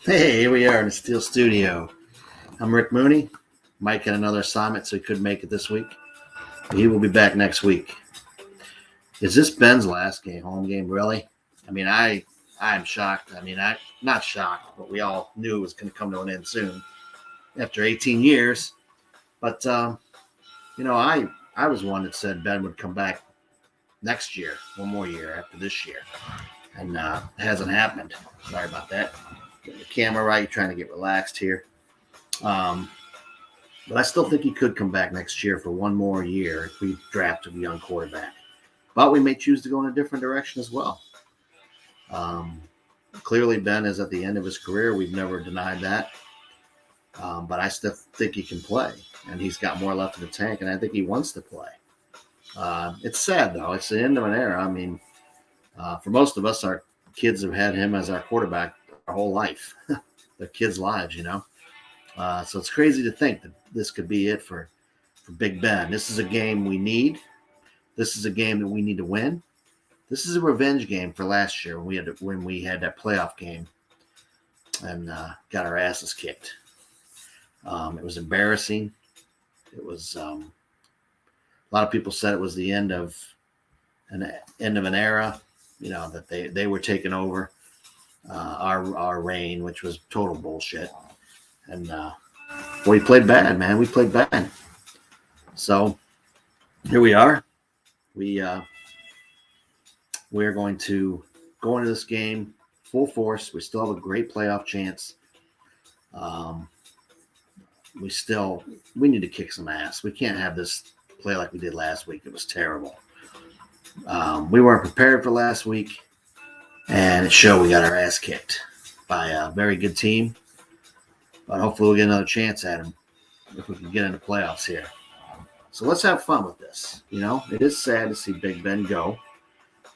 Hey, here we are in the Steel Studio. I'm Rick Mooney. Mike had another assignment, so he couldn't make it this week. But he will be back next week. Is this Ben's last game, home game, really? I mean, I'm shocked. I mean, I not shocked, but we all knew it was going to come to an end soon after 18 years. But I was one that said Ben would come back next year, one more year after this year, and it hasn't happened. Sorry about that. Getting the camera right, trying to get relaxed here. Um, But I still think he could come back next year for one more year if we draft a young quarterback. But we may choose to go in a different direction as well. Um, Clearly, Ben is at the end of his career. We've never denied that. But I still think he can play, and he's got more left in the tank, and I think he wants to play. It's sad, though. It's the end of an era. I mean, for most of us, our kids have had him as our quarterback our whole life, their kids' lives. So it's crazy to think that this could be it for Big Ben. This is a game we need. This is a game that we need to win. This is a revenge game for last year when we had that playoff game and got our asses kicked. It was embarrassing. It was a lot of people said it was the end of an era. That they were taking over our reign, which was total bullshit. And we played bad, man. We played bad. So here we are. We are going to go into this game full force. We still have a great playoff chance. We need to kick some ass. We can't have this play like we did last week. It was terrible. We weren't prepared for last week, and it showed. We got our ass kicked by a very good team. But hopefully we'll get another chance at him if we can get into playoffs here. So let's have fun with this. It is sad to see Big Ben go.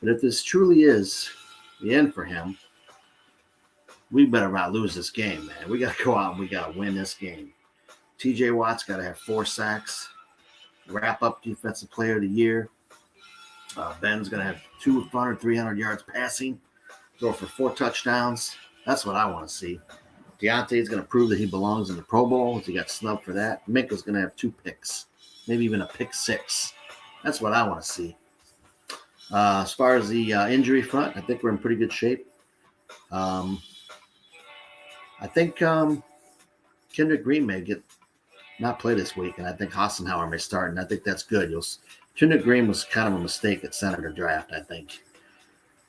But if this truly is the end for him, we better not lose this game, man. We got to go out and we got to win this game. TJ Watt's got to have 4 sacks, wrap up Defensive Player of the Year. Ben's going to have 200, 300 yards passing, throw for 4 touchdowns. That's what I want to see. Deontay's going to prove that he belongs in the Pro Bowl. He got snubbed for that. Minka's going to have 2 picks, maybe even a pick 6. That's what I want to see. As far as the injury front, I think we're in pretty good shape. I think Kendrick Green may not play this week, and I think Hassenauer may start, and I think that's good. Kendrick Green was kind of a mistake at center to draft, I think.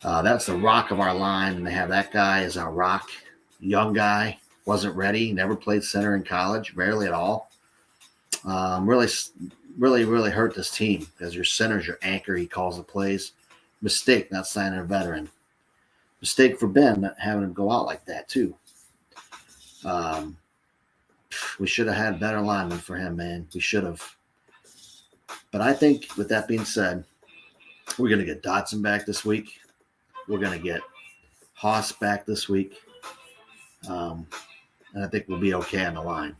That's the rock of our line, and they have that guy as our rock. Young guy, wasn't ready, never played center in college, rarely at all. Really hurt this team because your center's your anchor. He calls the plays. Mistake not signing a veteran. Mistake for Ben not having him go out like that too. We should have had better linemen for him, man. We should have. But I think with that being said, we're going to get Dotson back this week. We're going to get Haas back this week. And I think we'll be okay on the line.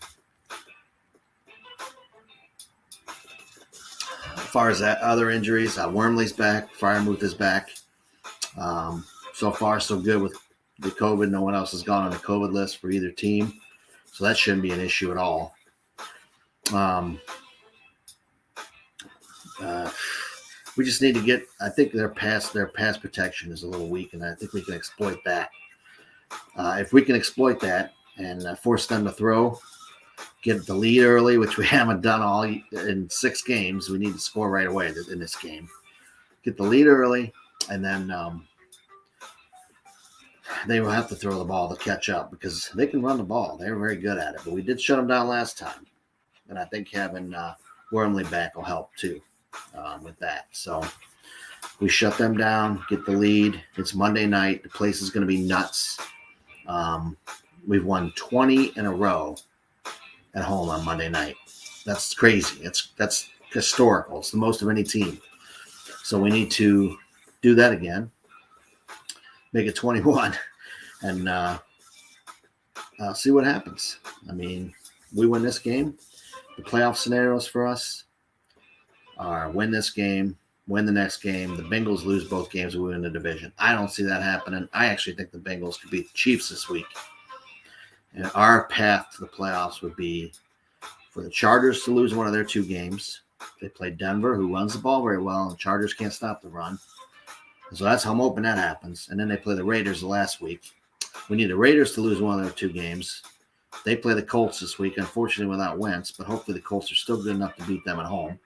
As far as that other injuries, Wormley's back. Fryermuth is back. So far, so good with the COVID. No one else has gone on the COVID list for either team. So that shouldn't be an issue at all. We just need to get – I think their pass protection is a little weak, and I think we can exploit that. If we can exploit that and force them to throw, get the lead early, which we haven't done all in 6 games. We need to score right away in this game. Get the lead early, and then they will have to throw the ball to catch up because they can run the ball. They're very good at it. But we did shut them down last time, and I think having Wormley back will help too with that. So we shut them down, get the lead. It's Monday night. The place is going to be nuts. We've won 20 in a row at home on Monday night. That's crazy. That's historical. It's the most of any team. So we need to do that again. Make it 21 and see what happens. I mean, we win this game. The playoff scenarios for us are win this game, win the next game. The Bengals lose both games, we win the division. I don't see that happening. I actually think the Bengals could beat the Chiefs this week. And our path to the playoffs would be for the Chargers to lose one of their 2 games. They play Denver, who runs the ball very well, and the Chargers can't stop the run. So that's how I'm hoping that happens. And then they play the Raiders the last week. We need the Raiders to lose one of their 2 games. They play the Colts this week, unfortunately without Wentz, but hopefully the Colts are still good enough to beat them at home.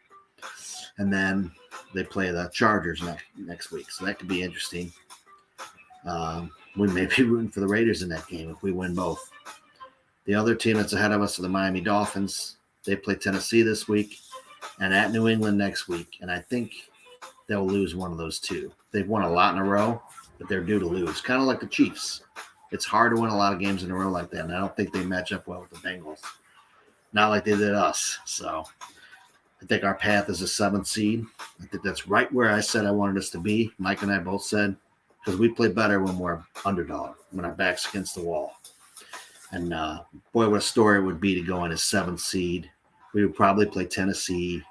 And then they play the Chargers next week, so that could be interesting. We may be rooting for the Raiders in that game if we win both. The other team that's ahead of us are the Miami Dolphins. They play Tennessee this week and at New England next week, and I think they'll lose one of those 2. They've won a lot in a row, but they're due to lose, kind of like the Chiefs. It's hard to win a lot of games in a row like that, and I don't think they match up well with the Bengals. Not like they did us. So I think our path is a 7th seed. I think that's right where I said I wanted us to be. Mike and I both said, because we play better when we're underdog, when our back's against the wall. And boy, what a story it would be to go in as 7th seed. We would probably play Tennessee.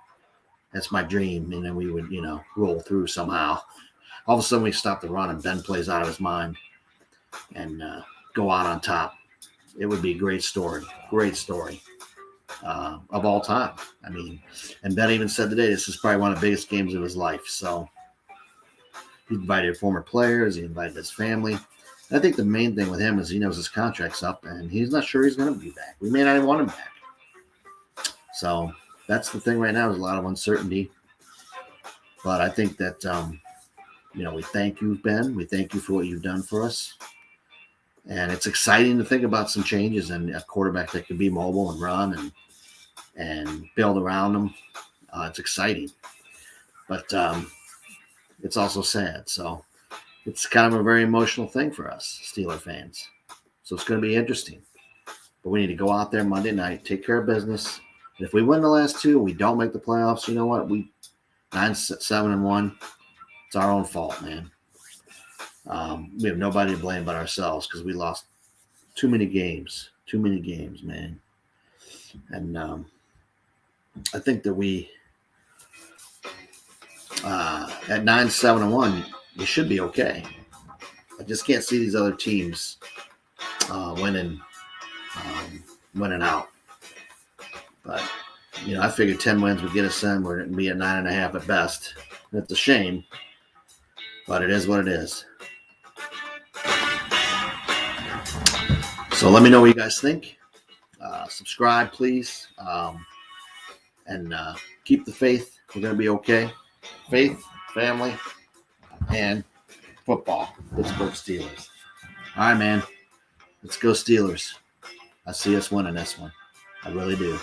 That's my dream. And then we would, roll through somehow. All of a sudden we stop the run and Ben plays out of his mind and go out on top. It would be a great story of all time. I mean, and Ben even said today, this is probably one of the biggest games of his life. So he invited former players. He invited his family. And I think the main thing with him is he knows his contract's up and he's not sure he's going to be back. We may not even want him back. So that's the thing right now. There's a lot of uncertainty. But I think that, we thank you, Ben. We thank you for what you've done for us. And it's exciting to think about some changes and a quarterback that can be mobile and run and build around them. It's exciting. But it's also sad. So it's kind of a very emotional thing for us, Steeler fans. So it's going to be interesting. But we need to go out there Monday night, take care of business. And if we win the last 2 and we don't make the playoffs, you know what? 9-7-1. It's our own fault, man. We have nobody to blame but ourselves because we lost too many games, man. And I think that we, at 9-7-1, we should be okay. I just can't see these other teams winning out. But, I figured 10 wins would get us in. We're going to be at 9.5 at best. That's a shame, but it is what it is. So let me know what you guys think. Subscribe, please. And keep the faith. We're going to be okay. Faith, family, and football. Pittsburgh Steelers. All right, man. Let's go Steelers. I see us winning this one. I really do.